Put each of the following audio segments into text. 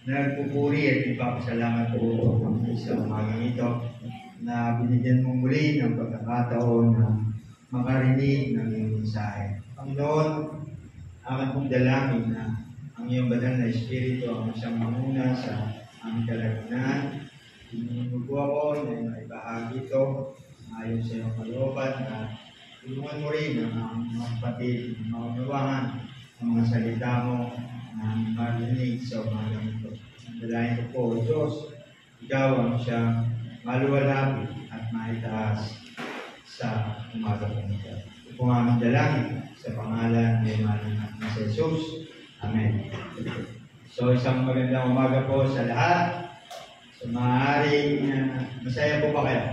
Nagpupuri at ipapasalamat po sa umagang ito na binigyan mo muli ng pagkakataon na makarinig ng iyong mensahe. Panginoon, aking pong dalangin na ang iyong banal na Espiritu ang siyang manguna sa aming kalagnan. Tinunod po ako na maibahagi ito ayon sa iyong kalooban na tulungan mo rin ang mga kapatid na maunawahan ang mga salita mo na marinig sa umagang ito. Ang dalangin ko po, O Diyos, ikaw ang siyang maluwalhati at maitaas sa umagang ito. Ito po ang aming dalangin sa pangalan ni Jesus. Amen. So, isang magandang umaga po sa lahat. So, maaaring masaya po ba kayo?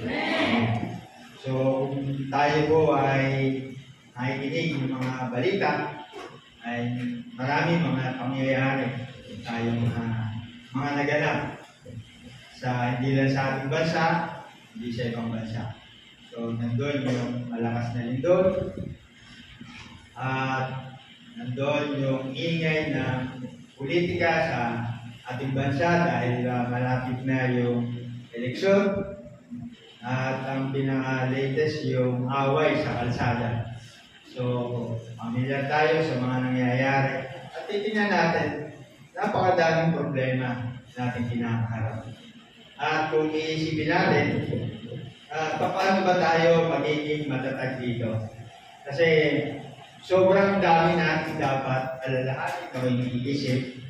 Amen. So, kung tayo po ay nakikinig ng mga balita, ay marami mga pangyayari tayong mga naganap hindi lang sa ating bansa, hindi sa ibang bansa. So, nandun yung malakas na lindol at nandun yung ingay na politika sa ating bansa dahil malapit na yung eleksyon at ang pinaka-latest yung away sa kalsada. So, pamilyar tayo sa mga nangyayari at titingnan natin napakadaming problema natin kinakaharap. At kung iisipin natin, paano ba tayo magiging matatag dito? Kasi sobrang dami natin dapat alalahanin o iniisip,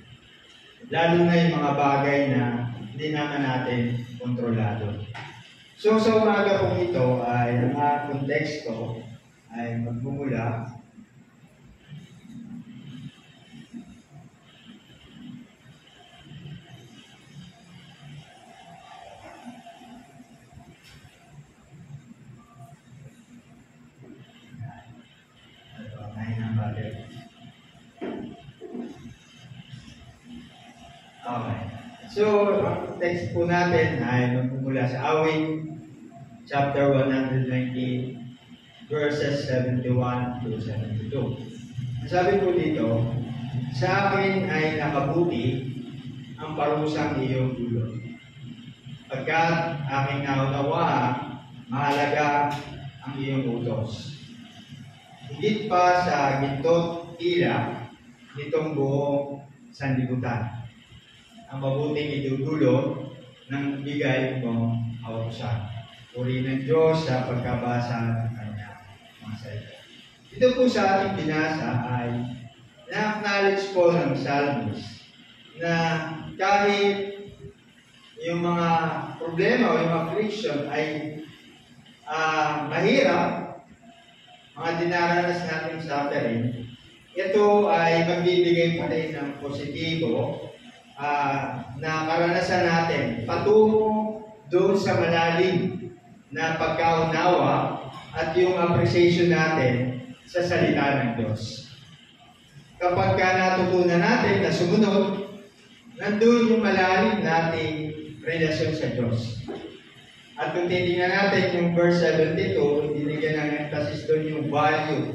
lalo na yung mga bagay na hindi naman natin kontrolado. So, sa umaga kong ito ay ang konteksto ay magmumula So, ang text po natin ay magmumula sa Awit, chapter 190, verses 71 to 72. Sabi po dito, sa akin ay nakabuti ang parusang iyong dulot. Pagkat aking naunawa, mahalaga ang iyong utos. Higit pa sa gintot tila nitong buong sanlibutan. Ang mabuting idudulot ng bigay mong kautusan. Puri ng Diyos sa pagkabasa ng kanya mga salita. Ito po sa ating binasa ay na-acknowledge po ng psalmist na kahit yung mga problema o yung affliction ay mahirap, mga dinaranas natin suffering, ito ay magbibigay pa rin ng positibo na karanasan natin patungo doon sa malalim na pagkaunawa at yung appreciation natin sa salita ng Diyos. Kapag natutunan natin na sumunod, nandun yung malalim nating relasyon sa Diyos. At kung titingnan natin yung verse 72, dinigyan ng emphasis doon yung value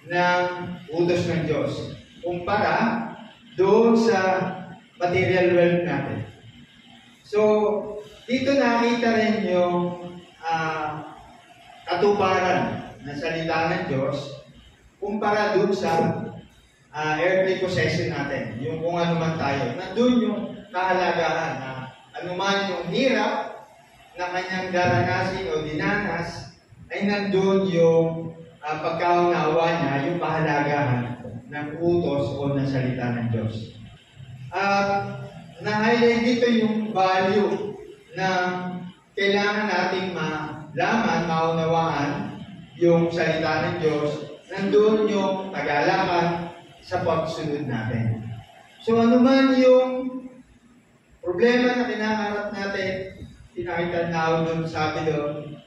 ng utos ng Diyos. Kumpara doon sa material wealth natin. So, dito nakita rin yung katuparan ng salita ng Diyos kumpara doon sa earthly possession natin. Yung kung ano man tayo. Nandun yung kahalagahan na anuman yung hirap na kanyang daranasin o dinanas, ay nandun yung pagkaunawa niya, yung kahalagahan ng utos o ng salita ng Diyos. Na-highlight dito yung value na kailangan nating malaman, maunawaan yung salita ng Diyos. Nandun yung tagalakan sa pagsunod natin. So ano man yung problema na kinaharap natin, pinakita na doon, sabi doon,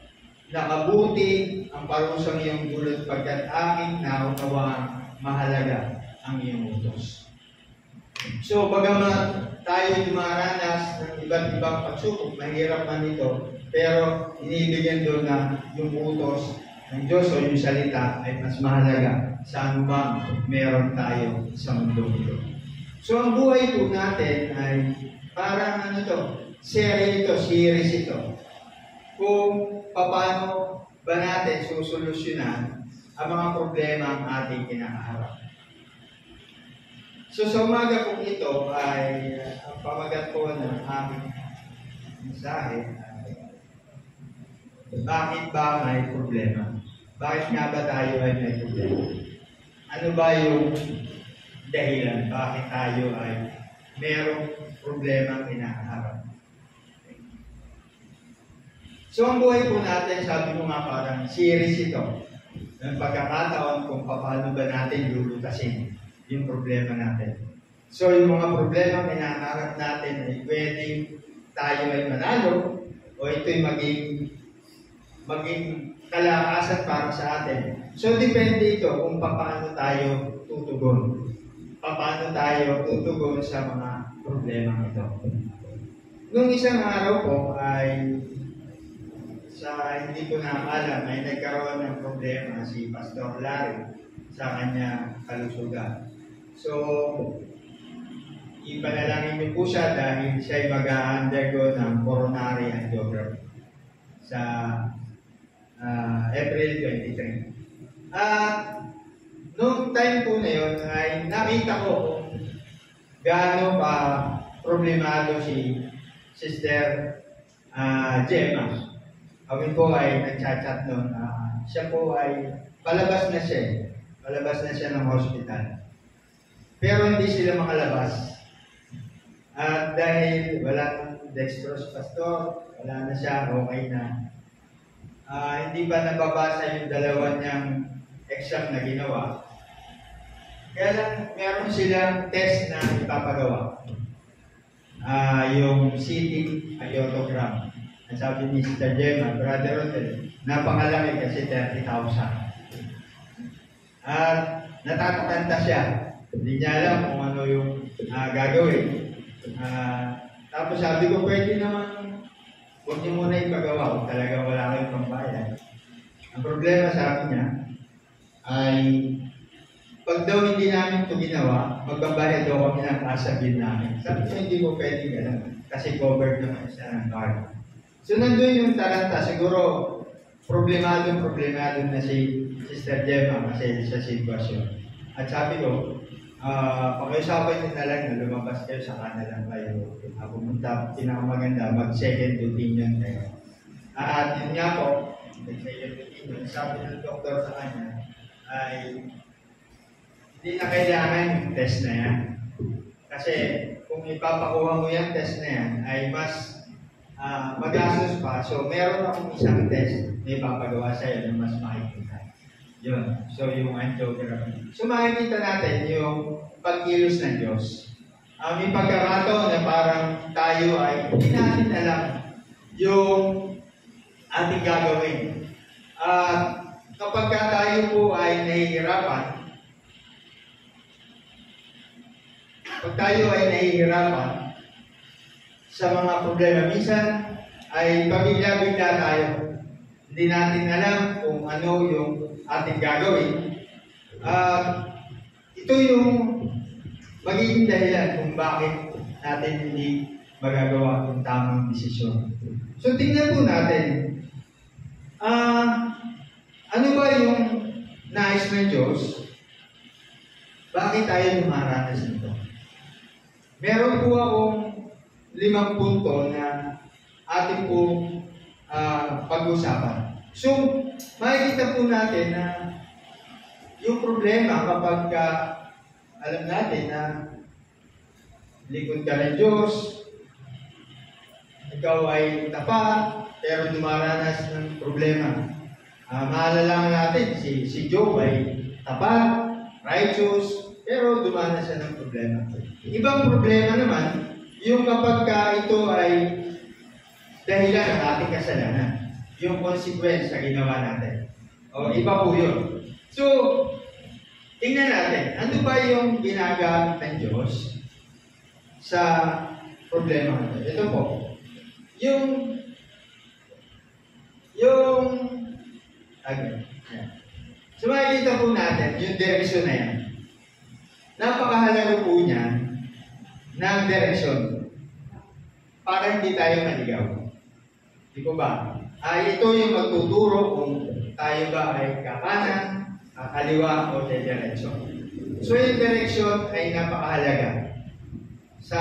nakabuti ang parusang iyong dulot pagkat aking naunawaan mahalaga ang iyong utos. So, bagamat tayo dumaranas ng iba't ibang pagsubok, mahirap man ito, pero inibigyan doon na yung utos ng Diyos o yung salita ay mas mahalaga sa anumang meron tayo sa mundo ito. So, ang buhay po natin ay parang ano to, series ito. Kung paano ba natin susolusyonan ang mga problema ang ating kinakaharap. So, sa umaga po ito ay ang pamagat po ng aming mensahe ay bakit ba may problema? Bakit nga ba tayo ay may problema? Ano ba yung dahilan? Bakit tayo ay merong problema kinakaharap? So, ang buhay po natin, sabi ko nga parang series ito. Ng pagkakataon kung paano ba natin lulutasin yung problema natin. So, yung mga problema kinakaharap natin ay pwedeng tayo ay manalo o ito'y maging kalakasan para sa atin. So, depende ito kung paano tayo tutugon. Paano tayo tutugon sa mga problema ito. Nung isang araw po ay hindi ko na alam, ay nagkaroon ng problema si Pastor Larry sa kanya kalusugan. So, ipanalangin niyo po siya dahil siya ay mag-undergo ng coronary angiography sa April 23. At noong time po na yun ay nakita ko kung gaano pa problemado si Sister Gemma. Kami po ay nagchat-chat noon. Siya po ay palabas na siya. Palabas na siya ng hospital. Pero hindi sila makalabas. At dahil wala dextrose pastor, wala na siya, okay na. Hindi pa nababasa yung dalawa niyang exam na ginawa. Kaya lang, meron silang test na ipapagawa. Yung CT iodogram. Ang sabi ni Sister Gemma, Brother Rodel, napakalaki kasi 30,000. At natatakanta siya. Hindi niya alam kung ano yung gagawin. Tapos sabi ko, pwede naman, huwag niyo muna ipagawa kung talaga wala kayong pambayad. Ang problema sabi niya, ay pag daw hindi namin ito ginawa, magbabayad daw kami ng asabin namin. Sabi ko, hindi mo pwede gano'n kasi covered naman siya ng card. So, nandun yung talanta. Siguro, problemado na si Sister Gemma kasi sa sitwasyon. At sabi ko, pakiusapan nyo na lang na lumabas kayo sa kanilang kayo. Pumunta, pinakamaganda, mag-second opinion kayo. At yun nga po, second opinion, sabi ng doktor sa kanya, ay hindi na kailangan yung test na yan. Kasi kung ipapakuha mo yung test na yan, ay mas magastos pa. So, meron akong isang test na ipapagawa sa'yo na mas makikita. Yun. So, yung angiography. So, makikita natin yung pagkilos ng Diyos. May pagkakataon na parang tayo ay hindi natin alam yung ating gagawin. Kapag tayo po ay nahihirapan, sa mga problema, minsan ay pabigla-bigla tayo. Hindi natin alam kung ano yung ating gagawin. Ito yung magiging dahilan kung bakit natin hindi magagawa yung tamang desisyon. So, tingnan po natin, ano ba yung nais ng Diyos? Bakit tayo lumaranas nito? Meron po akong 5 punto na ating pong pag-usapan. So, makikita po natin na yung problema kapag alam natin na likod ka ng Diyos, ikaw ay tapat, pero dumaranas ng problema. Maalala natin, si Job ay tapat, righteous, pero dumaranas siya ng problema. Ibang problema naman, yung kapag ito ay dahilan ng ating kasalanan, yung consequence sa ginawa natin. O, iba po yun. So, tingnan natin, ano ba yung ginagamit ng Diyos sa problema natin? Ito po. So, makikita po natin yung direksyon na yan. Napakahalaga po niyan ng direksyon para hindi tayo maligaw. Di po ba? Ito yung magtuturo kung tayo ba ay kakanan, kaliwa o diretso. So yung direksyon ay napakahalaga sa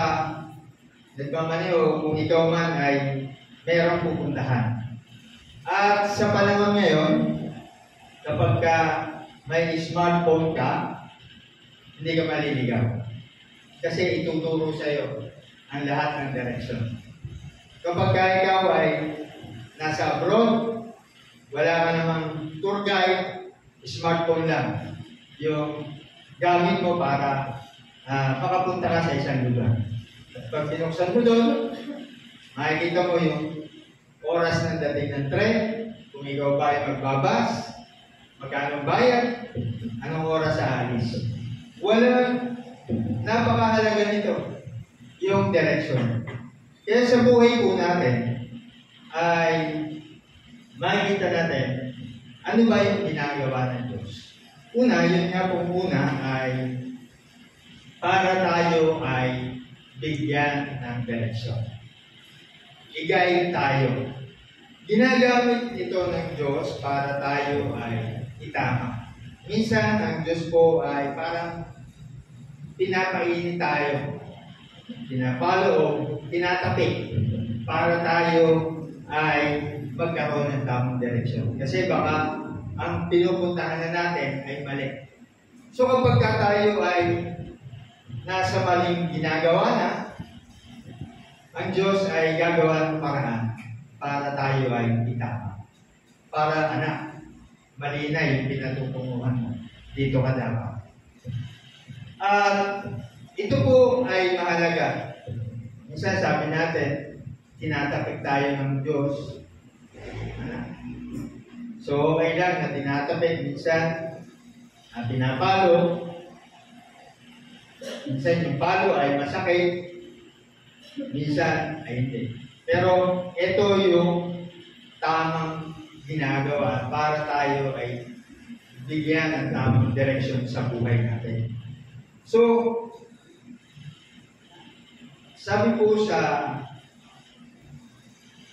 nagmamaneho kung ikaw man ay merong pupuntahan. At sa panahon ngayon, kapag ka may smartphone ka, hindi ka maliligaw. Kasi ituturo sa iyo ang lahat ng direksyon. Kapag ka ikaw ay nasa abroad, wala ka namang tour guide, smartphone lang yung gamit mo para makapunta ka sa isang lugar. At pag binuksan mo doon, makikita mo yung oras ng dating ng tren, kung ikaw ba ay magbabas, magkano bayad, anong oras sa alis. Napakahalaga nito, yung direksyon. Kaya sa buhay po natin, ay makikita natin, ano ba yung ginagawa ng Diyos? Una, yun nga pong una ay para tayo ay bigyan ng direksyon. I-guide tayo. Ginagamit ito ng Diyos para tayo ay itama. Minsan, ang Diyos po ay parang pinapainit tayo, pinapaloob, tinatapik para tayo ay magkaroon ng tamang direksyon. Kasi baka ang pinupuntahan na natin ay mali. So kapag tayo ay nasa maling ginagawa na, ang Diyos ay gagawa ng paraan para tayo ay itama. Para anak, mali na yung pinatutunguhan mo. Dito ka dapat. At ito po ay mahalaga. Minsan sabi natin, tinatapik tayo ng Diyos. So okay lang na tinatapik, minsan pinapalo. Minsan yung palo ay masakit, minsan ay hindi. Pero ito yung tamang ginagawa para tayo ay bigyan ng tamang direksyon sa buhay natin. So, sabi po sa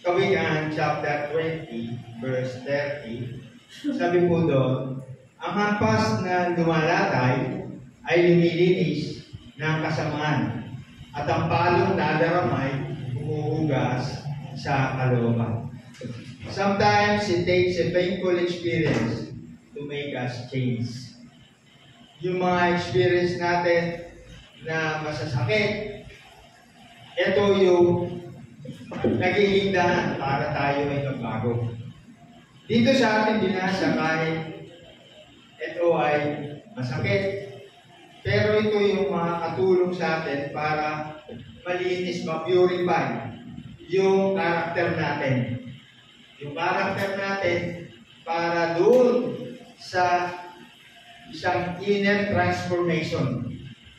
Kawikaan chapter 20, verse 30, sabi po doon, ang hampas na lumalatay ay lumilinis ng kasamaan at ang palong nadaramay humuhugas sa kalooban. Sometimes it takes a painful experience to make us change. Yung mga experience natin na masasakit, ito yung nagiging daan para tayo ay magbago. Dito sa ating binasa, kahit ito ay masakit, pero ito yung makakatulong sa atin para malinis, ma-purify yung karakter natin. Yung karakter natin para doon sa isang inner transformation.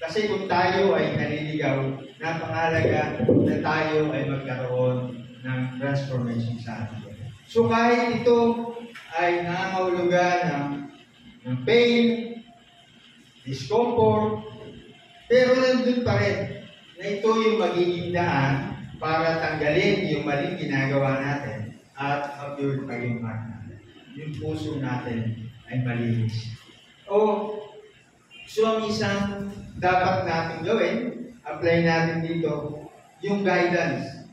Kasi kung tayo ay naliligaw, napakahalaga na tayo ay magkaroon ng transformation sa atin. So kahit ito ay nangangahulugan ng pain, discomfort, pero nandun pa rin na ito yung magiging daan para tanggalin yung maling ginagawa natin at ma-purify yung heart natin. Yung puso natin ay malinis. So ang isang dapat natin gawin, apply natin dito, yung guidance.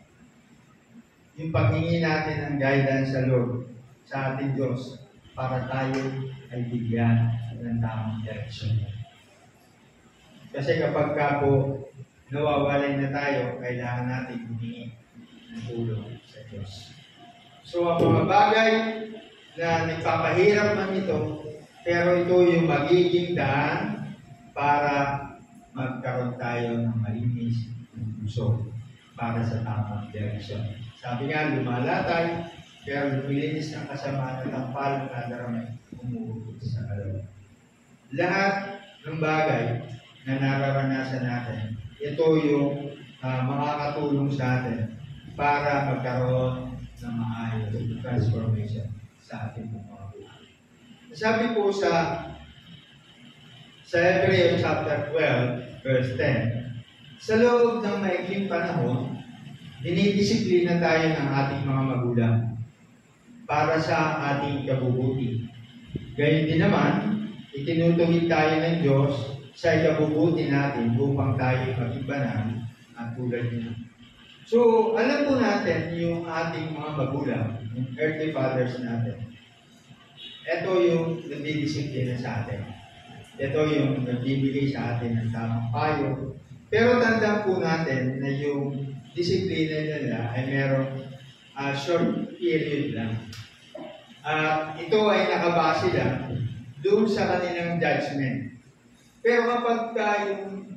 Yung paghingi natin ng guidance sa Lord, sa ating Diyos, para tayo ay bigyan ng tamang direksyon. Kasi kapag ka po nawawalay na tayo, kailangan natin humingi ng tulong sa Diyos. So ang mga bagay na nagpapahirap man ito, pero ito yung magiging daan para magkaroon tayo ng malinis ng puso para sa tamang direksyon. Sabi nga, lumalatay, pero lumilinis ng kasamaan at ang palong nadaramay umuubos sa kalooban. Lahat ng bagay na nararanasan natin, ito yung makakatulong sa atin para magkaroon ng maayos transformation sa ating mga buhay. Sabi po sa Hebrews chapter 12, verse 10, Sa loob ng maikling panahon, dinidisiplina tayo ng ating mga magulang para sa ating kabubuti. Gayun din naman, itinutuwid tayo ng Diyos sa ikabubuti natin upang tayo maging banal at tulad niya. So, alam po natin yung ating mga magulang, yung earthly fathers natin. Ito yung nagdidisiplina sa atin. Ito yung nagbibigay sa atin ng tamang payo. Pero tandaan po natin na yung disiplina nila ay merong short period lang. Ito ay nakabase lang doon sa kanilang judgment. Pero kapag yung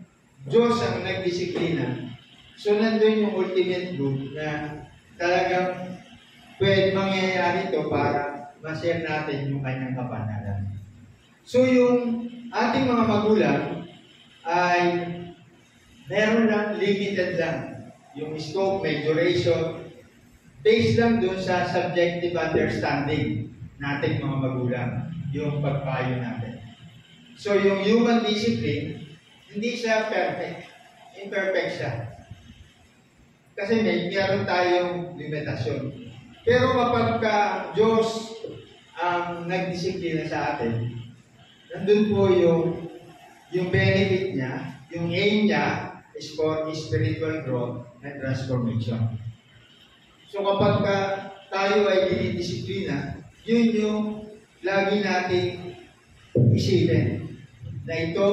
Diyos ang nagdisiplina, so nandun yung ultimate good na talagang pwede mangyayari ito para ma-share natin yung kanyang kapanalan. So yung ating mga magulang ay meron lang, limited lang. Yung scope, may duration, based lang dun sa subjective understanding natin mga magulang, yung pagpayo natin. So yung human discipline, hindi siya perfect. Imperfect siya. Kasi meron tayong limitasyon. Pero kapag Diyos ang nagdisiplina sa atin, nandun po yung benefit niya, yung aim niya is for spiritual growth and transformation. So kapag tayo ay dinidisiplina, yun yung lagi nating isipin na ito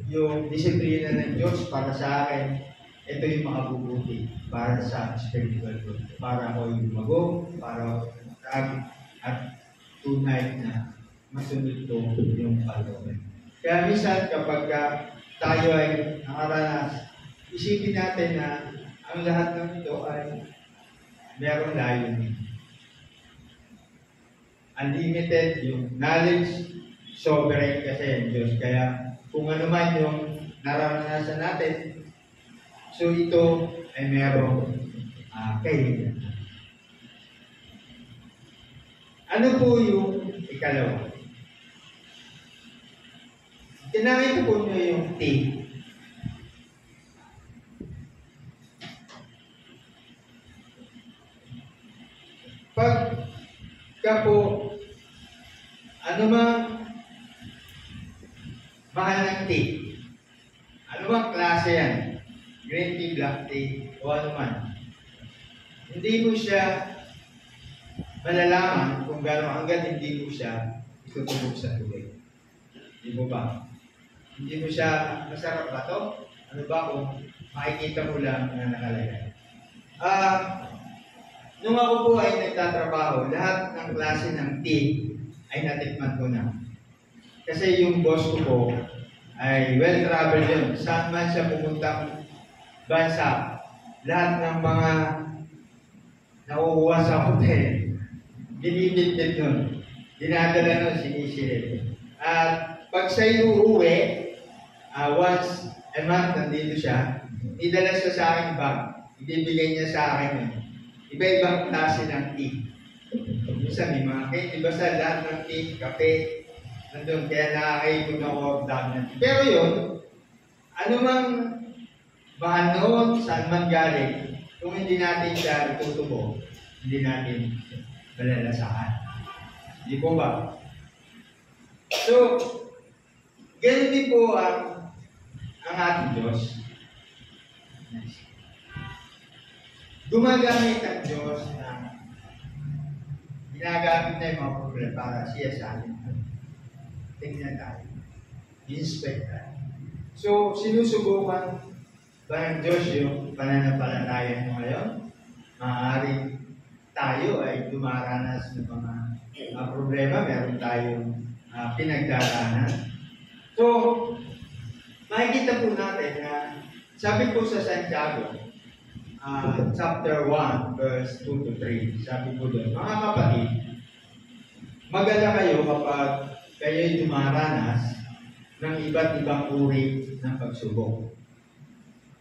yung disiplina ng Diyos para sa akin, ito yung makabubuti para sa spiritual growth. Para ako yung lumago, para at tunay na masunod ko yung kalooban. Kaya minsan kapag tayo ay nakaranas, isipin natin na ang lahat ng ito ay merong layunin. Unlimited yung knowledge, sovereign kasi ang Diyos. Kaya kung ano man yung naranasan natin, so ito ay merong kahilingan. Ano po yung ikalawa? Tinangin po nyo yung T. Pagka po, ano mang mahal ng T? Ano bang klase yan? Green tea, black tea, o ano man. Hindi mo siya malalaman kung gano'n hanggang hindi mo siya itutubog sa tubig. Hindi mo ba? Hindi mo siya, masarap ba to? Ano ba kung makikita mo lang na nakalagay? Nung ako po ay nagtatrabaho, lahat ng klase ng tea ay natikman ko na. Kasi yung boss ko po ay well-traveled yun. Saan man siya pumuntang bansa, lahat ng mga nakukuha sa hotel, binibit-bit nun. Dinadala nun, sinisilip. At pag sa'yo uuwi, once a month nandito siya, idala siya sa akin bag. Ibibigay niya sa akin yun. Iba-ibang klase ng tea. Minsan may mga cake, iba sa lahat ng tea, kape, nandun. Kaya nakakaipon ako dami ng tea. Pero yun, ano mang bahal noon, saan man galing, kung hindi natin siya itutubo, hindi natin malalasahan. Hindi po ba? So, ganun din po ang ating Diyos. Gumagamit ang Diyos na ginagamit na yung mga problema para siya sa atin. Tingnan tayo. Inspect tayo. So, sinusubukan ba ng Diyos yung pananampalataya mo ngayon? Maaaring tayo ay dumaranas ng mga problema, meron tayong pinagdaraanan. So, makikita po natin na sabi po sa Santiago, chapter 1, verse 2 to 3, sabi po doon, mga kapatid, magala kayo kapag kayo'y dumaranas ng iba't ibang uri ng pagsubok.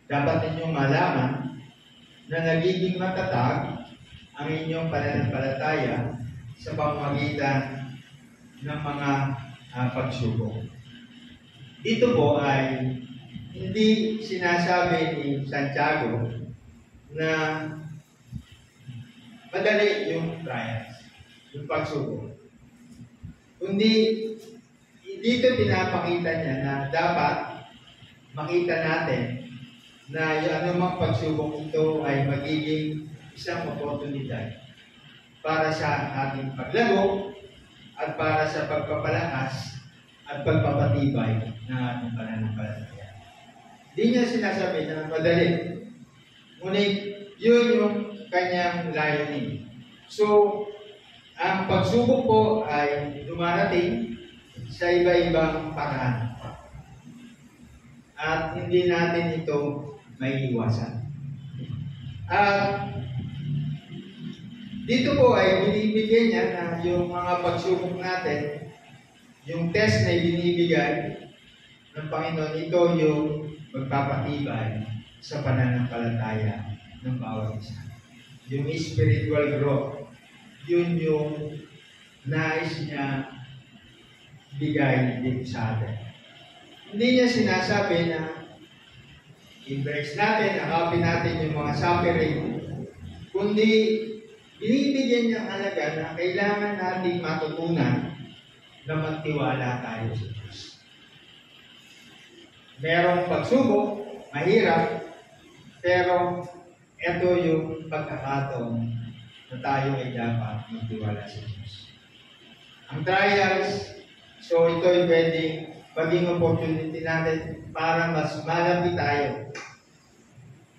Dapat ninyong malaman na nagiging matatag ang inyong pananampalataya sa pamamagitan ng mga pagsubok. Dito po ay hindi sinasabi ni Santiago na madali yung trials, yung pagsubok. Kundi dito pinapakita niya na dapat makita natin na yung anumang pagsubok ito ay magiging isang oportunidad para sa ating paglago at para sa pagpapalakas at pagpapatibay ng ating pananampalataya. Di niya sinasabi na madali. Ngunit yun yung kanyang layunin. So, ang pagsubok po ay dumarating sa iba-ibang paraan. At hindi natin ito may iwasan. At dito po ay binibigyan niya na yung mga pagsubok natin, yung test na binibigay ng Panginoon, ito yung magpapatibay sa pananampalataya ng bawat isa. Yung spiritual growth, yun yung nais niya bigay dito sa atin. Hindi niya sinasabi na embrace natin, akapin natin yung mga suffering, kundi binibigyan niya halaga na kailangan nating matutunan na magtiwala tayo sa Diyos. Merong pagsubok, mahirap, pero ito yung pagkakataon na tayo ay dapat magtiwala sa Diyos. Ang trials, so ito ay pwedeng maging opportunity natin para mas malapit tayo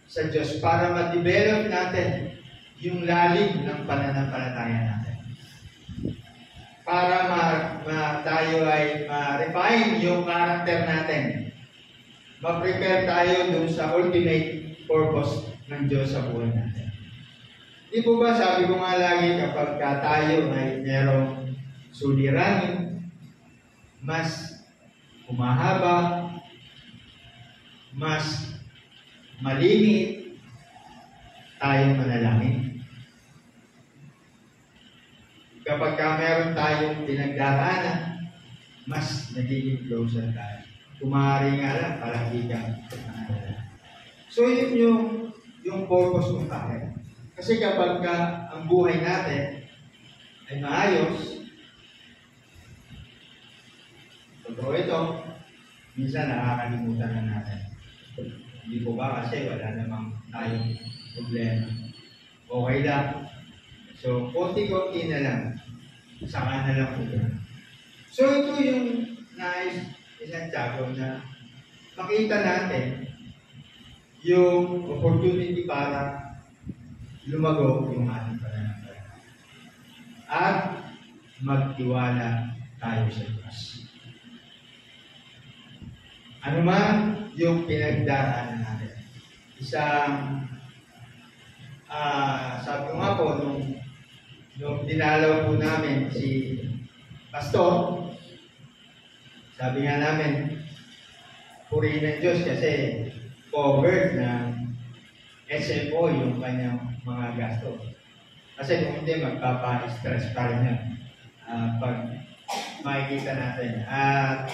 sa Diyos, para ma-develop natin yung lalim ng pananampalataya natin. Para tayo ay ma-refine yung character natin. Ma-prepare tayo dun sa ultimate purpose ng Diyos sa buhay natin. Di po ba, sabi ko nga lagi, kapag tayo ay merong suliranin, mas humahaba, mas malimit tayong manalangin. Kapag meron tayong pinagdaraanan, mas nagiging closer tayo. Kumari nga lang, palagi kang manalangin. So yun yung purpose ng tayo. Kasi kapag ang buhay natin ay maayos, totoo ito, minsan nakakalimutan na natin. Hindi po ba kasi wala namang tayong problema. Okay lang. So, konti-konti na lang. Saka na lang po. So, ito yung nais ni Santiago na makita natin yung opportunity para lumago yung ating pananampalataya. At magtiwala tayo sa Diyos. Ano man yung pinagdaraanan natin. Isang, sabi ko nga po, nung dinalaw po namin si Pastor, sabi nga namin, purihin ng Diyos kasi covered ng SMO yung kanyang mga gasto. Kasi kung hindi, magpapa-stress pa rin yan pag makikita natin. At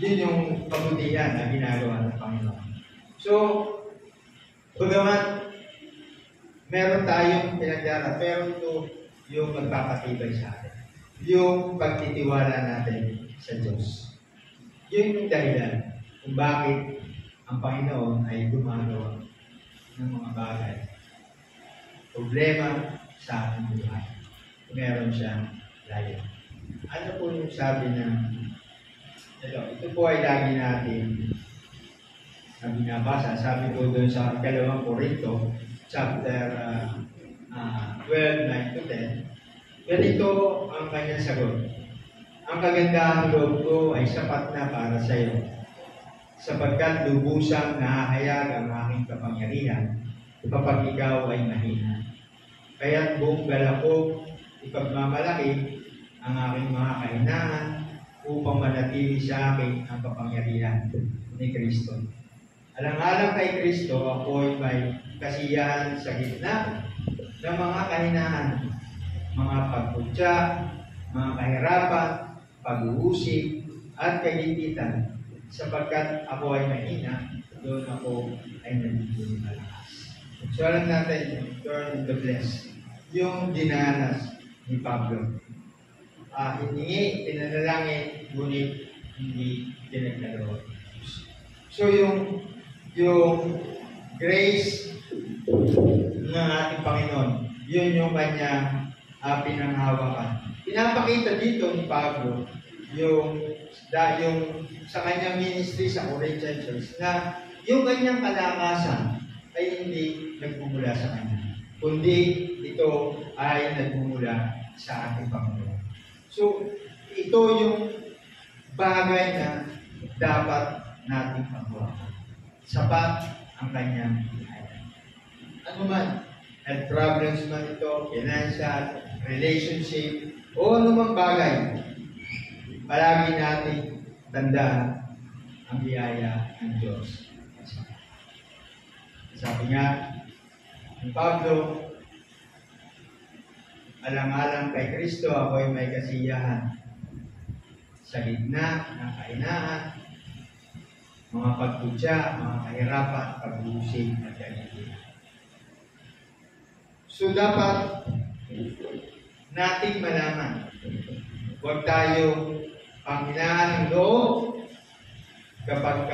yun yung kabutihan na ginagawa ng Panginoon. So, bagamat meron tayong pinagdara, pero ito yung magpapatibay sa atin. Yung pagtitiwala natin sa Diyos. Yun yung dahilan kung bakit ang Panginoon ay gumagawa ng mga bagay. Problema sa ating buhay. Meron siyang layo. Ano po yung sabi ng ito po ay lagi natin na binabasa. Sabi po doon sa 2 Corinto, chapter 12, 9-10. Ganito ang kanyang sagot. Ang kagandahan loob ko ay sapat na para sa iyo, sapagkat lubusang nahahayag ang aking kapangyarihan kapag ikaw ay mahina. Kaya't buong galak ko ipagmamalaki ang aking mga kahinaan upang manatili sa akin ang kapangyarihan ni Kristo. Alang-alang kay Kristo, ako'y may kasiyahan sa gitna ng mga kahinaan, mga pagputya, mga kahirapan, pag-uusig, at kagipitan. sapagkat ako ay mahina, doon ako ay nagiging malakas. So alam natin yung turn in the flesh, yung dinanas ni Pablo. Hiningi, pinanalangin, ngunit hindi pinagkaloob. So yung grace ng ating Panginoon, yun yung kanyang pinanghawakan. Pinapakita dito ni Pablo yung sa kanyang ministry sa Corinthian Church na yung kanyang kalakasan ay hindi nagmumula sa kanya, kundi ito ay nagmumula sa ating Panginoon. So, ito yung bagay na dapat nating paghawakan. Sapat ang kanyang biyaya. Ano man, health problems man ito, financial, relationship, o anumang bagay, palagi natin tandaan ang biyaya ng Diyos. Sabi nga ni Pablo, alang-alang kay Kristo, ako'y may kasiyahan sa gitna ng kahinaan, mga pagtudya, mga kahirapan, pag-uusig at kahilingan. So dapat nating malaman, huwag tayo panghinaan ng loob kapag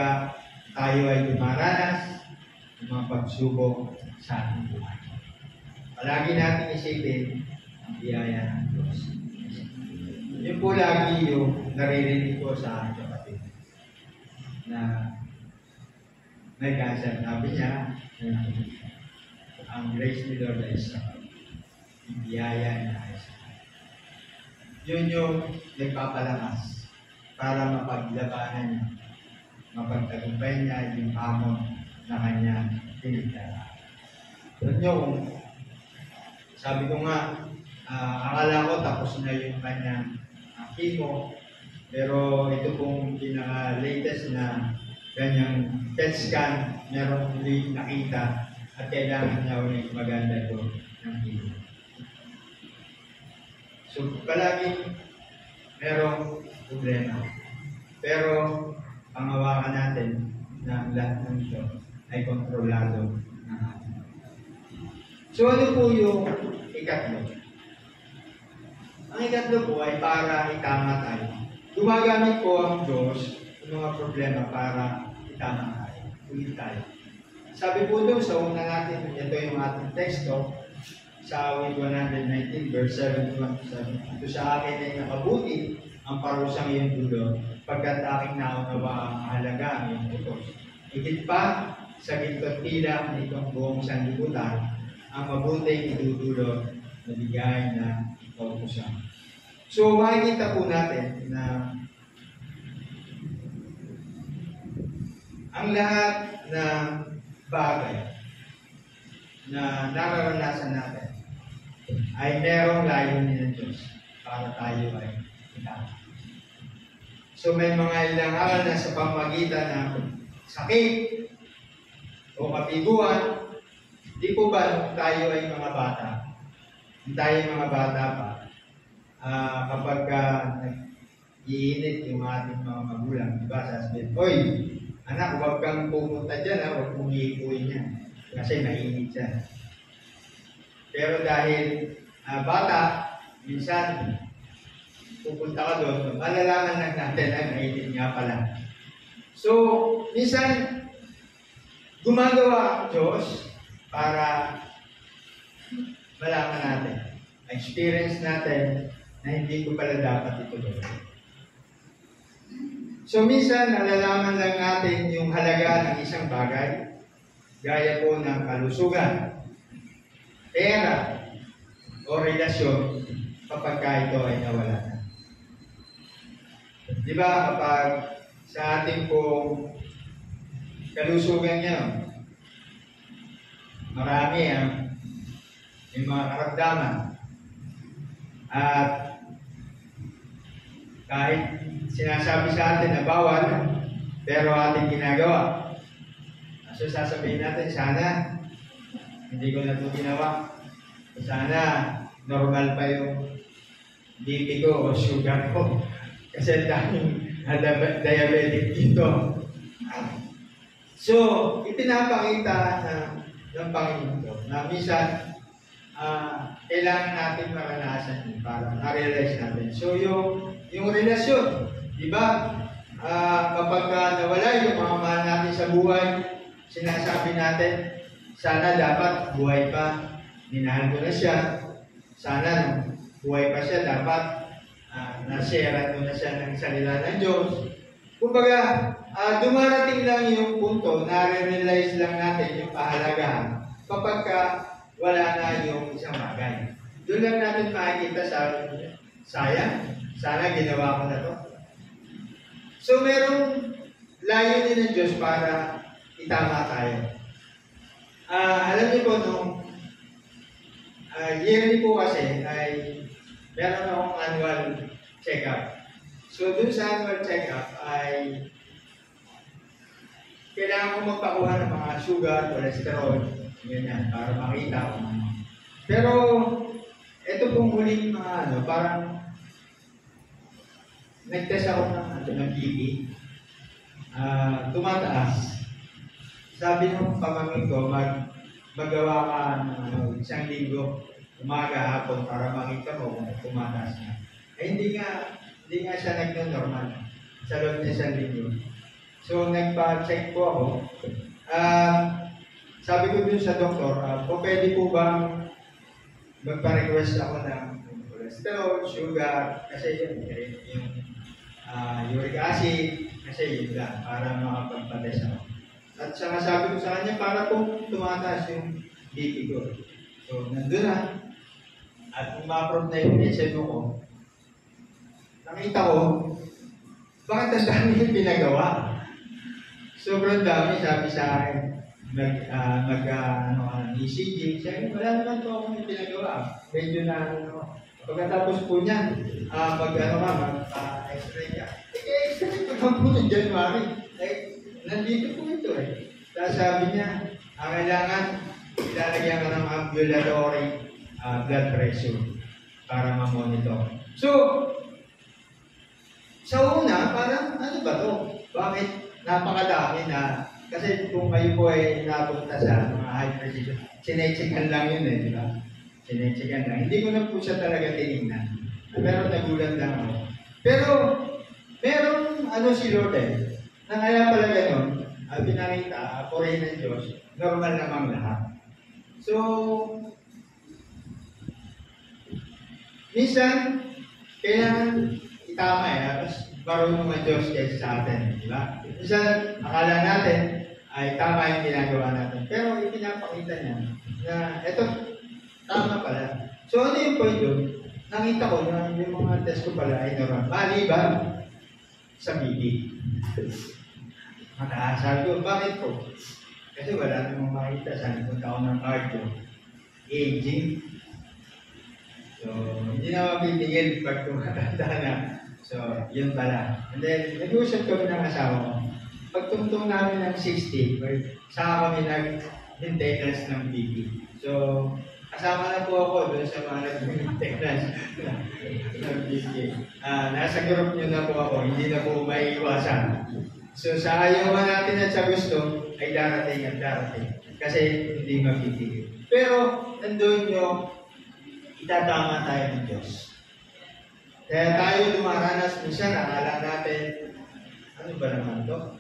tayo ay dumaranas ng mga pagsubok sa ating buhay. Palagi natin isipin ang biyaya ng Diyos. Yun po lagi yung naririnig ko sa aking kapatid na may cancer. Sabi niya, ang grace ni Lord ay isa. Yung biyaya niya ay isa. Yun yung nagpapalakas para mapaglabanan niya, mapagtagumpay niya yung hamon na kanya pinagdala. Alam niyo, sabi ko nga, akala ko tapos na yung kanyang chemo, pero ito pong pinaka-latest na kanyang PET scan, meron ulit nakita at kailangan niya ulit maganda ito ng chemo. So, palaging merong problema. Pero, pangawakan natin na lahat ng ito ay kontrolado ng atin. So, ano po yung ikatlo? Ang ikatlo po ay para itama tayo. Gumagamit po ang Diyos ng mga problema para itama tayo. Ulit tayo. Sabi po doon sa una natin, ito yung ating teksto, sa awit 119, verse 7-7. Ito sa akin ay nakabuti ang parusang iyong dulo, pagkat aking naunawa ang mahalaga ang iyong utos. Higit pa, sa gintot tila nitong buong sanlibutan, ang mabuting idudulot na bigay na kautusan. So, makikita po natin na ang lahat ng bagay na nararanasan natin ay merong layunin ng Diyos para tayo ay itama. So, may mga ilang aral na sa pamagitan ng sakit o kapiguan. Di po ba tayo ay mga bata? Tayo mga bata pa. Kapag nag-iinit yung ating mga magulang, diba, sasabihin, "Oy, anak, huwag kang pumunta dyan, huwag mong iikuin yan. Kasi nainit yan." Pero dahil bata, minsan, pupunta ka doon, malalaman lang natin na nainit nga pala. So, minsan, gumagawa ang Diyos para malaman natin, experience natin na hindi ko pala dapat ito gawin. So minsan, nalalaman lang natin yung halaga ng isang bagay, gaya po ng kalusugan, pera, o relasyon kapag ito ay nawala na. Di ba kapag sa ating pong kalusugan ngayon, marami may mga karamdaman. At kahit sinasabi sa atin na bawal, pero ating ginagawa. So sasabihin natin, sana hindi ko na ito ginawa. Sana normal pa yung BP ko o sugar ko. Kasi daming diabetic dito. So, ipinapakita ng Panginoon to, na minsan, kailangan natin maranasan yun para na-realize natin. So, yung relasyon, di ba? Kapag nawala yung mga mahal natin sa buhay, sinasabi natin, sana dapat buhay pa, minahal ko na siya, sana buhay pa siya, dapat na-share ko na siya ng salita ng Diyos. Kumbaga, dumarating lang yung punto, na-realize lang natin yung kahalagahan kapag wala na yung isang bagay. Doon lang natin makikita sa sayang, sana ginawa ko na to. So, merong layunin ng Diyos para itama tayo. Alam niyo po, nung yearly po kasi ay meron akong annual check-up. So, dun sa annual check-up ay kailangan ko magpakuha ng mga sugar, cholesterol, ganyan, para makita ko. Pero, ito pong huling mga parang nag-test ako ng BP. Tumataas. Sabi ng pamangkin ko, magawa ka ng isang linggo, umaga, hapon, para makita mo kung tumataas na. Hindi nga siya nag-normal sa loob ng isang linggo. So, nagpa-check po ako. Sabi ko dun sa doktor, pwede po bang magpa-request ako ng cholesterol, sugar, kasi yung uric acid, kasi yun lang, para makapagpates ako. At saka sabi ko sa kanya, para kung tumataas yung BP ko. So, nandun na. At umaprove na yung SMO ko. Nakita ko, bakit ang dami yung pinagawa? Sobrang dami, sabi sa akin, ECG. Sabi, wala naman po akong pinagawa. Medyo na, pagkatapos po niyan, mag-x-ray ka. X-ray ko lang po ng January. Nandito po ito eh. Tapos sabi niya, kailangan ilalagyan ka ng ambulatory blood pressure para ma-monitor. So, sa una, parang ano ba to? Bakit napakadami na? Kasi kung kayo po ay napunta sa mga high precision, sinechekan lang yun eh, di ba? Sinechekan lang. Hindi ko na po siya talaga tinignan. Pero nagulat lang ako. Pero, merong si Lord eh, na kaya pala gano'n, pinakita, purihin ng Diyos, normal namang lahat. So, minsan, kailangan itama tapos marunong ang Diyos kaysa sa atin, di ba? Minsan, akala natin, ay tama yung ginagawa natin. Pero ipinapakita niya na eto, tama pala. So, ano yung point doon? Nakita ko na yung mga test ko pala ay normal. Maliban sa BP. Sabi ko, bakit po? Kasi wala namang makita sa nagpunta ako ng cardio. Aging. So, hindi na mapitigil pag tumatanda na. So, yun pala. And then, nag-usap kami ng asawa ko. Pagtungtong namin ng 60, saka kami nag-maintenance ng BP. So, kasama na po ako doon sa mga nag-maintenance ng BP. Nasa group nyo na po ako, hindi na po maiiwasan. So, sa ayaw natin at sa gusto, ay darating at darating. Kasi hindi mapitigil. Pero, nandun yung itatama tayo ng Diyos. Kaya tayo dumaranas minsan, akala natin, ano ba naman to?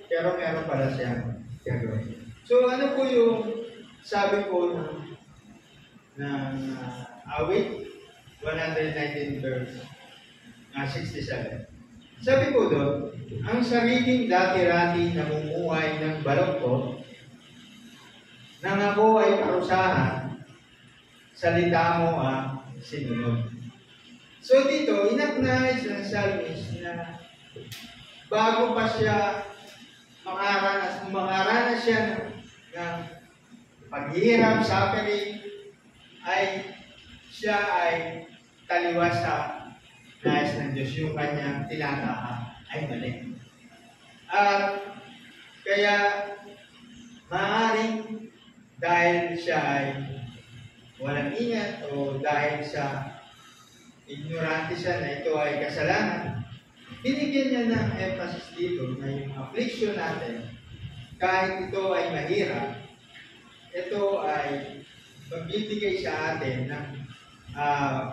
Pero meron pala siyang gagawin. So, ano po yung sabi ko ng awit 119 verse 67. Sabi ko doon, ang sariling dati-rati namumuhay ng baloktot nang ako ay parusahan, salita mo sinunod. So dito, in-acknowledge ng psalmist na bago pa siya makaranas siya ng paghihirap, suffering, ay siya ay taliwas sa nais ng Diyos. Yung kanyang tinataka ay mali. At kaya maaaring dahil siya ay walang ingat o dahil sa ignorante siya na ito ay kasalanan, binigyan niya ng emphasis dito na yung affliction natin kahit ito ay mahirap, ito ay magbibigay sa atin ng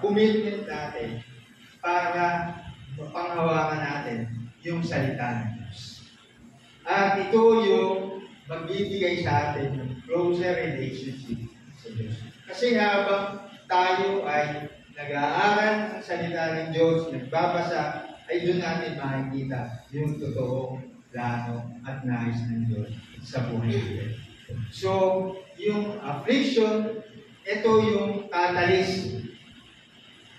commitment natin para mapanghawakan natin yung salita ng Diyos. At ito yung magbibigay sa atin ng closer relationship sa Diyos. Kasi habang tayo ay nag-aaral ng salita ng Diyos, nagbabasa, ay doon natin makikita yung totoong plano at nais ng Diyos sa buhay natin. So, yung affliction, ito yung catalyst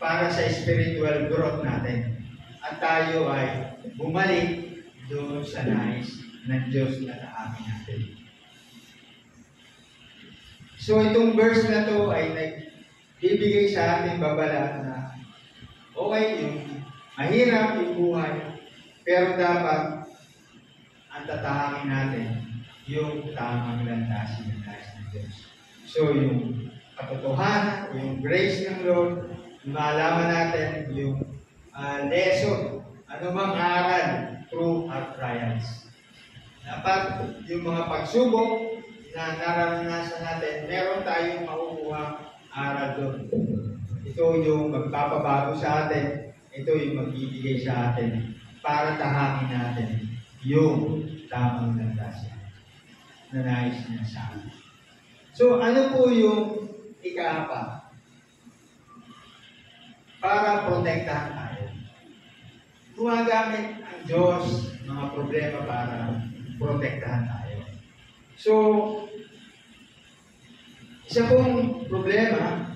para sa spiritual growth natin. At tayo ay bumalik doon sa nais ng Diyos na naamin natin. So, itong verse na to ay nagbibigay sa ating babala na okay, yung mahirap yung buhay, pero dapat ang tatahangin natin yung tamang landasin ng nais ng Diyos. So, yung katotohanan, yung grace ng Lord, maalaman natin yung lesson, anumang aral through our trials. Dapat yung mga pagsubok na naranasan natin, meron tayong makukuha aral doon. Ito yung magpapabago sa atin, ito yung magbibigay sa atin para tahangin natin yung tamang landasin na nais niya sa atin. So, ano po yung ika-4? Para protektahan tayo. Gumagamit ang Diyos mga problema para protektahan tayo. So, isa pong problema,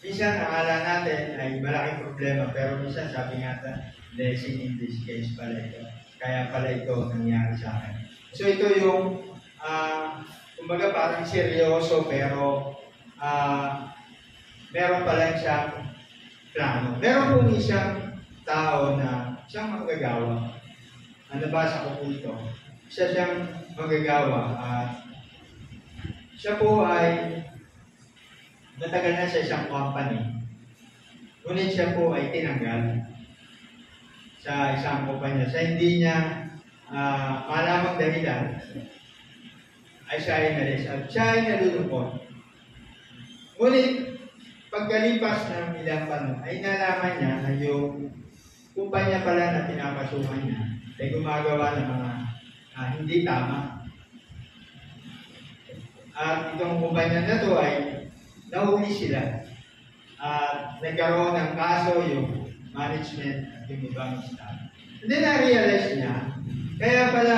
minsan akala natin ay malaking problema, pero minsan sabi nga blessing in this case pala ito. Kaya pala ito nangyari sa akin. So, ito yung kumbaga parang seryoso, pero meron pala siyang plano. Meron pong isang tao na siyang manggagawa. Nabasa ko po ito. Siya siyang manggagawa at siya po ay matagal na sa isang company. Ngunit siya po ay tinanggal sa isang kumpanya. Sa hindi niya malamang dahilan, ay siya ay nalis at siya ay nalulungkot. Ngunit, pagkalipas ng ilang panahon, ay nalaman niya na yung kumpanya pala na pinapasukan niya ay gumagawa ng mga hindi tama. At itong kumpanya na ito ay nahuli sila. At nagkaroon ng kaso yung management at yung ibang staff. And then na-realize niya, kaya pala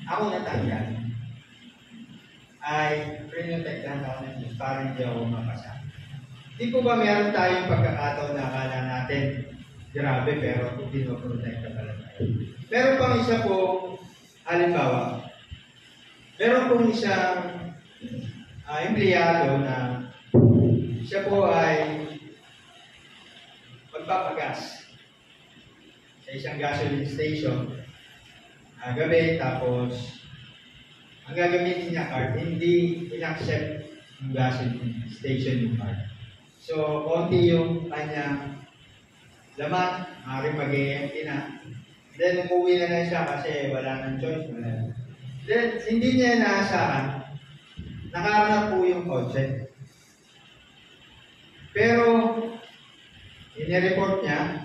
ako natanggal ay prinotektahan ako ng Diyos para hindi ako mapasa. Di po ba meron tayong pagkakataon na akala natin grabe pero pinoprotekta pala tayo. Meron pang isa po, halimbawa, meron pong isang empleyado na siya po ay magpapagas sa isang gasoline station gabi, tapos ang gagamitin niya card, hindi in-accept yung gasoline station yung card. So, konti yung kanyang laman, maaaring mag-empty na. Then, umuwi na lang siya kasi wala nang choice. Then, hindi niya inaasahan, nakaharap po yung kotse. Pero, inireport niya,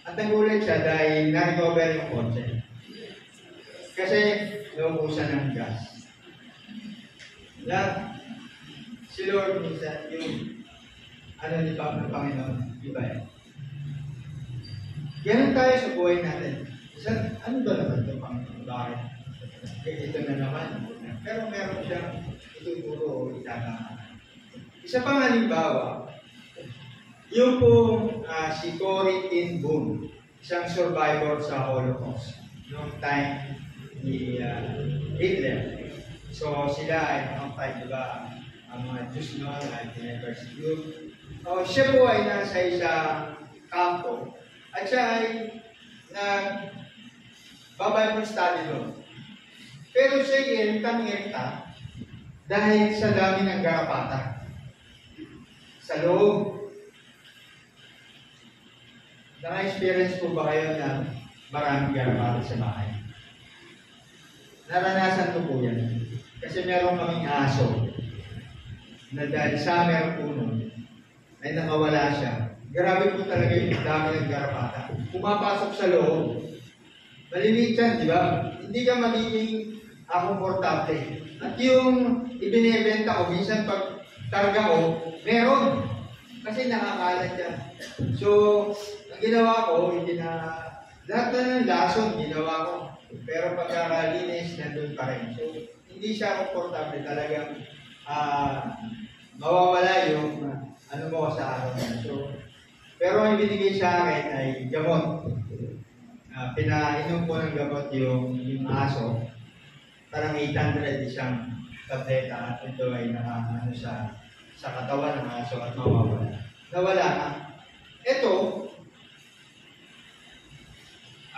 at nagulat siya dahil na-recover yung kotse. Kasi, naubusan ng gas. Lahat, si Lord minsan, yung ni Panginoon, iba eh. Ganun tayo sa buhay natin. Isa, ano ba naman ito, Panginoon? Bakit? Ito na naman. Pero meron siyang ituturo o itatama. Isa pang halimbawa, yung pong si Corrie ten Boom, isang survivor sa Holocaust, noong time ni Hitler. So sila ay noong time, diba, ang mga Jews noon ay pinapersecute. Siya po ay nasa isang kampo at siya ay nag-Bible study doon. Pero siya ay irita dahil sa dami ng garapata sa loob. Naka-experience po ba kayo na maraming garapata sa bahay? naranasan ko po yan. Kasi meron kaming aso na dahil summer po nun, ay nakawala siya. Grabe po talaga yung dami ng garapata. Pumapasok sa loob. Maliliit yan, di ba? Hindi ka magiging komportable. At yung ibinebenta ko, minsan pag karga ko, meron. Kasi nakakalat yan. So, ang ginawa ko, lahat na ng lason ginawa ko. Pero pagkakalinis, nandun pa rin. So, hindi siya komportable. Talagang mawawala yung ano mo sa araw na. So, pero ang binigay sa akin ay gamot. Pinainom ko ng gamot yung aso. Parang 800 isang tableta at ito ay nakaano sa katawan ng aso at mawawala. Nawala na. Ito,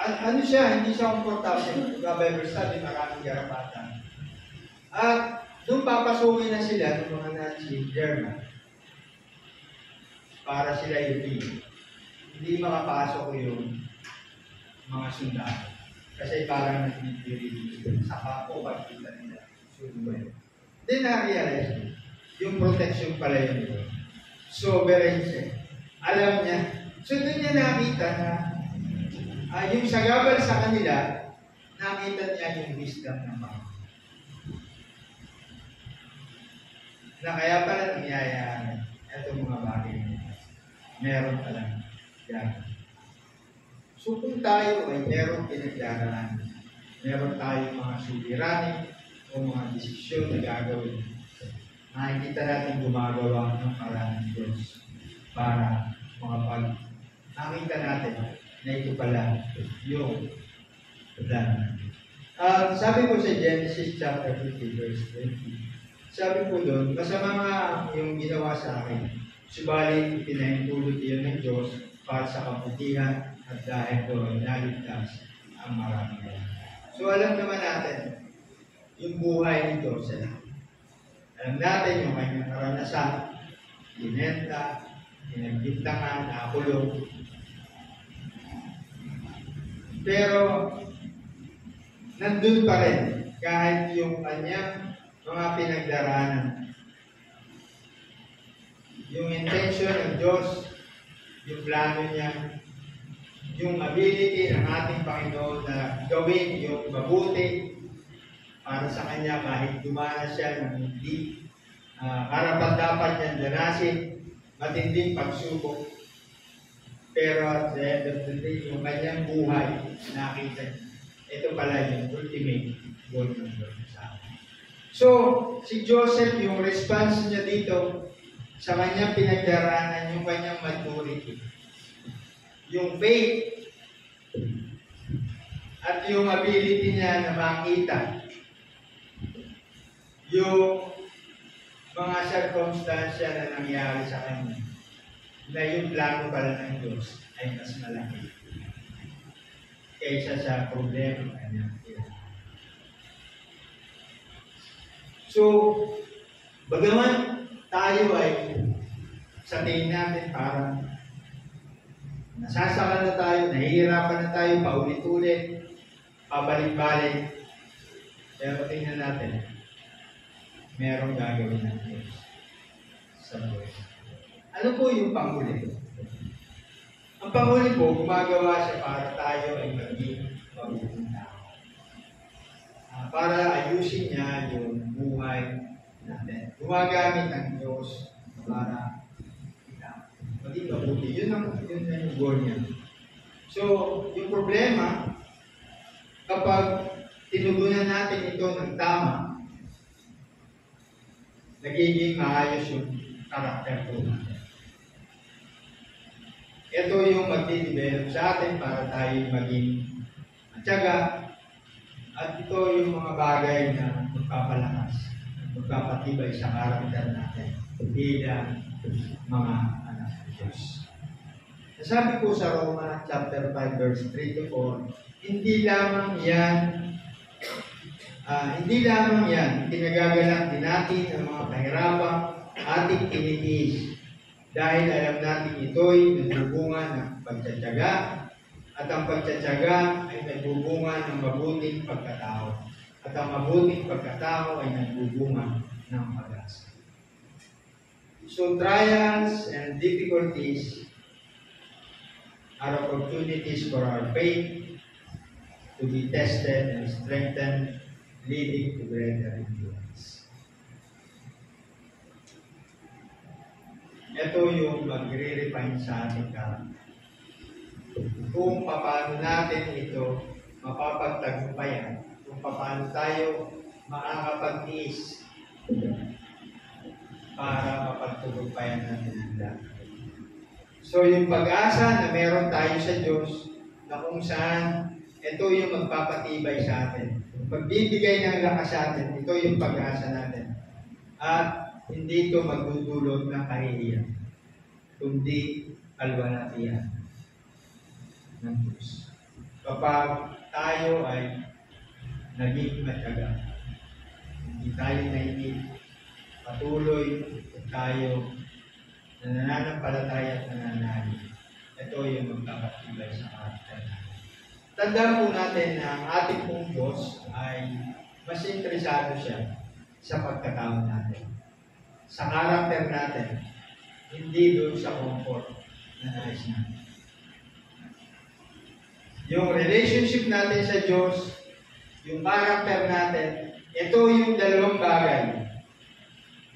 ano siya, hindi siya komportable. Bible study, maraming garapatan. At nung papasukin na sila ng mga Nazi German, para sila yung hindi makapasok yung mga sundalo. Kasi parang nag-i-release sa kapo pagkita nila. Then na-realize yung protection pala yun. Sovereign siya. Alam niya. So doon niya nakita na yung sagabal sa kanila, nakita niya yung wisdom ng mga. Na kaya pala nangyayari itong mga bagay meron pa lang yan. So kung tayo ay meron pinagdaraan, meron tayong mga suliranin o mga desisyon na gagawin, nakikita natin gumagawa ng paraan ng Diyos para nakita natin na ito pala yung plan. Sabi ko sa Genesis chapter 50 verse 20, sabi ko doon, masama nga yung ginawa sa akin, subalit pinahintulot iyon ng Diyos para sa kabutihan at dahil doon naligtas ang marami. So alam naman natin yung buhay ni Diyos. Alam natin yung kanyang karanasan, binenta, pinagbintangan, nakulong. Pero nandun pa rin kahit yung kanyang mga pinagdaraanan. Yung intention ng Diyos, yung plano niya, yung ability ng ating Panginoon na gawin yung mabuti para sa Kanya kahit dumanas siya ng hindi karapat-dapat niyang danasin, matinding pagsubok. Pero at the end of the day, yung kanyang buhay, nakita niya. Ito pala yung ultimate goal ng Diyos sa akin. So, si Joseph, yung response niya dito sa kanyang pinagdaraanan, yung kanyang maturity, yung faith, at yung ability niya na makita yung mga circumstansya na nangyari sa kanya, na yung plano pala ng Diyos ay mas malaki kaysa sa problema ng kanyang kailangan. So, bagaman tayo ay sa tingin natin parang nasasakal na tayo, nahihirapan na tayo, paulit-ulit, pabalik-balik. Pero tingnan natin, merong gagawin ng Diyos sa buhay. Ano po yung panghuli? Ang panghuli po, gumagawa siya para tayo ay maging mabuting tao. Para ayusin niya yung buhay natin. Gumagamit ang Diyos para maging mabuti. Yun ang goal niya. So, yung problema, kapag tinugunan natin ito ng tama, nagiging maayos yung karakter po natin. Ito yung magdidevelop sa atin para tayo maging matyaga. At ito yung mga bagay na magpapalakas, magpapatibay sa karakter natin bilang mga anak ng Diyos. Sabi po sa Roma chapter 5 verse 3 to 4, hindi lamang yan, pinagagalak din natin ang mga kahirapang ating tinitiis dahil alam natin ito'y nagbubunga ng pagtsatsaga at ang pagtsatsaga ay nagbubunga ng mabuting pagkatao. at ang mabuting pagkatao ay nagbubunga ng pag-asa. So trials and difficulties are opportunities for our faith to be tested and strengthened, leading to greater endurance. Ito yung magre-refine sa ating karakter. Kung paano natin ito mapapagtagumpayan, kung paano tayo makakapag-tiis para mapagtagumpayan natin ang lahat. So yung pag-asa na meron tayo sa Diyos, na kung saan ito yung magpapatibay sa atin, magbibigay ng lakas sa atin, ito yung pag-asa natin. At hindi ito magdudulot ng kahihiyan, kundi kalwalhatian ng Diyos. Kapag tayo ay naging matagal, hindi tayo nainip, patuloy tayo na nananampalataya at nananalig, ito yung magpapatibay sa karakter natin. Tandaan po natin na ang ating pong Diyos ay mas interesado siya sa pagkatao natin, sa karakter natin, hindi doon sa comfort na nais natin. Yung relationship natin sa Diyos, yung karakter natin, ito yung dalawang bagay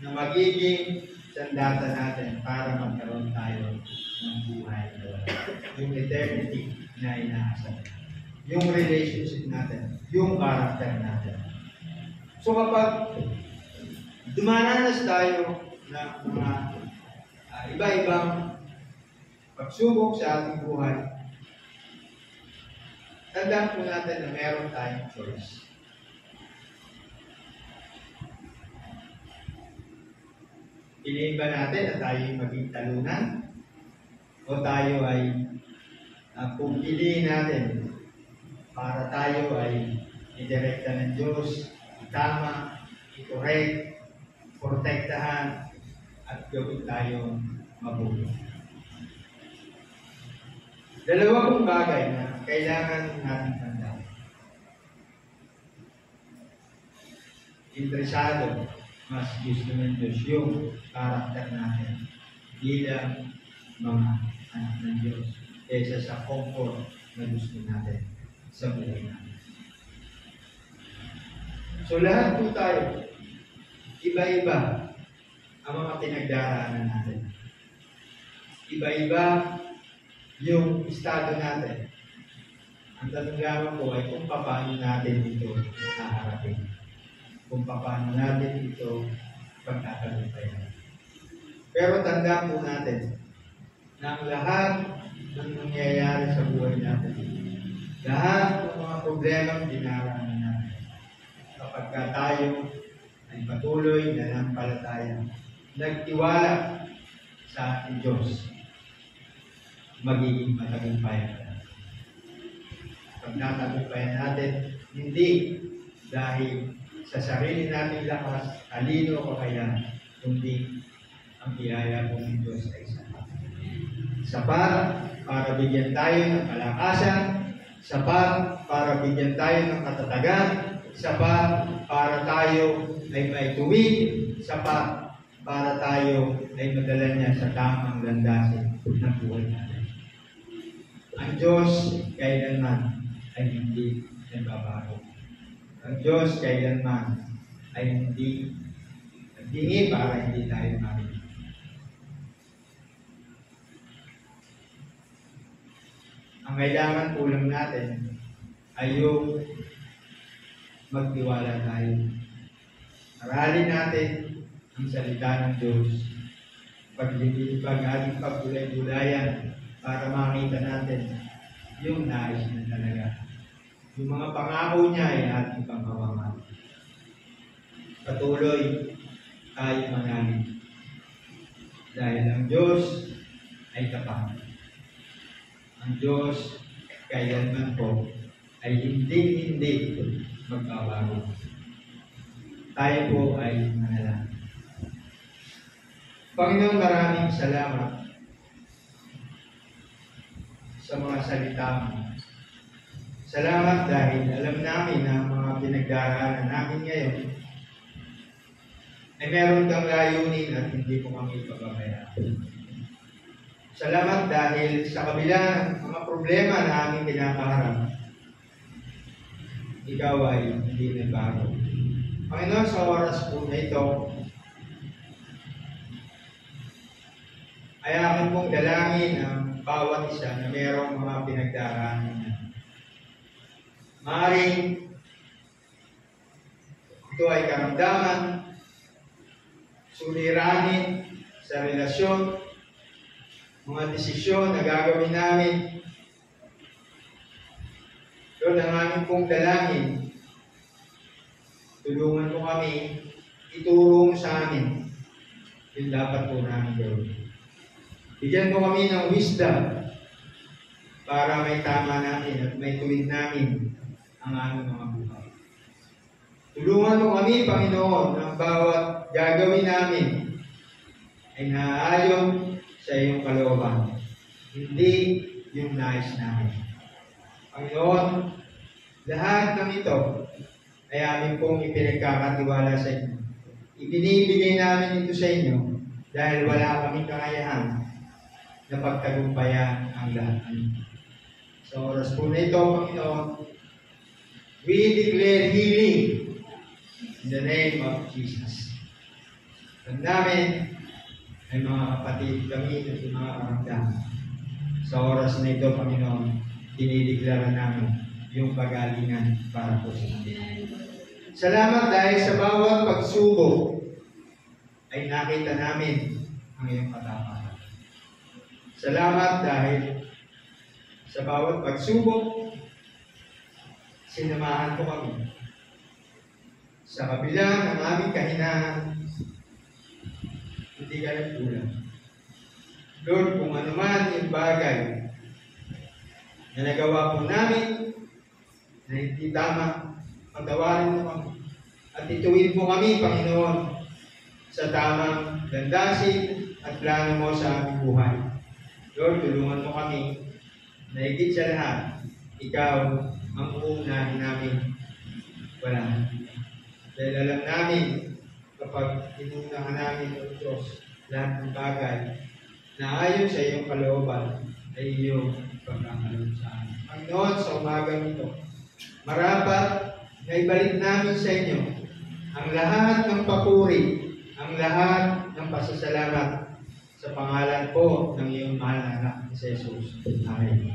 na magiging sandata natin para magkaroon tayo ng buhay na wala. Yung eternity na inaasal. Yung relationship natin, yung karakter natin. So kapag dumaranas tayo ng mga iba-ibang pagsubok sa ating buhay, tandaan po natin na meron tayong choice. Piliin ba natin na tayo maging talunan? O tayo ay kung piliin natin para tayo ay idirekta ng Diyos, itama, i-correct, protektahan, at gawin tayo mabuti. Dalawa kong bagay na kailangan natin tandaan. Interesado, mas gusto ng Diyos yung karakter natin bilang mga anak ng Diyos kaysa sa comfort na gusto natin sa buhay natin. So lahat po tayo, iba-iba ang mga pinagdaraanan natin. Iba-iba yung estado natin. Ang tanong lamang po ay kung paano natin ito haharapin. Kung paano natin ito pagtatagumpayan. Pero tandaan po natin na ang lahat ng nangyayari sa buhay natin, lahat ng mga problemang dinaraanan natin, kapag tayo ay patuloy na nanampalataya, nagtiwala sa ating Diyos, magiging matagumpayan. Pagtatagumpayan natin, hindi dahil sa sarili nating lakas, talino o kaya, kundi ang biyaya po ng Diyos ay sapat para bigyan tayo ng kalakasan, sapat para bigyan tayo ng katatagan, sapat para tayo ay maituwid, sapat para tayo ay madala niya sa tamang landasin ng buhay natin. Ang Diyos kailanman ay hindi nagbabago. Ang Diyos kailanman ay hindi nagdingi para hindi tayo marinig. Ang kailangan po lang natin ay yung magtiwala tayo. Aralin natin ang salita ng Diyos. Paglilipag ating paggulay-gulayan para makita natin yung nais na talaga. Yung mga pangako niya ay ating panghawakan. Patuloy tayo manalig. Dahil ang Diyos ay tapat. Ang Diyos kailanman po ay hindi magbabago. Tayo po ay manalangin. Panginoon, maraming salamat sa mga salita mo, Salamat dahil alam namin na ang mga pinagdaraanan namin ngayon ay meron kang layunin at hindi mo kami pababayaan. Salamat dahil sa kabila ng mga problema na aming kinakaharap, ikaw ay hindi nagbago. Panginoon, sa oras po na ito, ay akin pong dalangin ang bawat isa na mayroong mga pinagdaraanan niya. Maaaring ito ay karamdaman, suliranin sa relasyon, mga desisyon na gagawin namin. Lord, ang aming pong dalangin, tulungan mo kami, ituro mo sa amin yung dapat po namin gawin. Bigyan mo kami ng wisdom para may tama natin at may tuwid namin ang aming mga buhay. Tulungan mo kami, Panginoon, ang bawat gagawin namin ay naaayon sa iyong kalooban, hindi yung nais namin. Panginoon, lahat ng ito ay amin pong ipinagkakatiwala sa inyo. Ibinibigay namin ito sa inyo dahil wala kaming kakayahan na pagtagumpayan ang lahat. Sa oras po na ito, Panginoon, we declare healing in the name of Jesus. At namin ay mga kapatid kami at mga karamdaman. Sa oras na ito, Panginoon, dinideklara namin yung pagalingan para po sa amin. Salamat dahil sa bawat pagsubok ay nakita namin ang iyong katapatan. Salamat dahil sa bawat pagsubok, sinamahan mo kami. Sa kabila ng aming kahinaan, hindi ka nagkulang. Lord, kung ano man yung bagay na nagawa po namin na hindi tama, patawarin mo kami. At ituwid mo kami, Panginoon, sa tamang landasin at plano mo sa aming buhay. Lord, tulungan mo kami na higit sa lahat, ikaw ang uunahin namin. Wala. Dahil alam namin, kapag inunahan namin ng Diyos, lahat ng bagay na ayon sa iyong kalooban ay iyong pagkakaloob sa amin. Panginoon, sa umagang ito, marapat na ibalik namin sa inyo ang lahat ng papuri, ang lahat ng pasasalamat sa pangalan po ng iyong mahal na anak, si Jesus. Amen.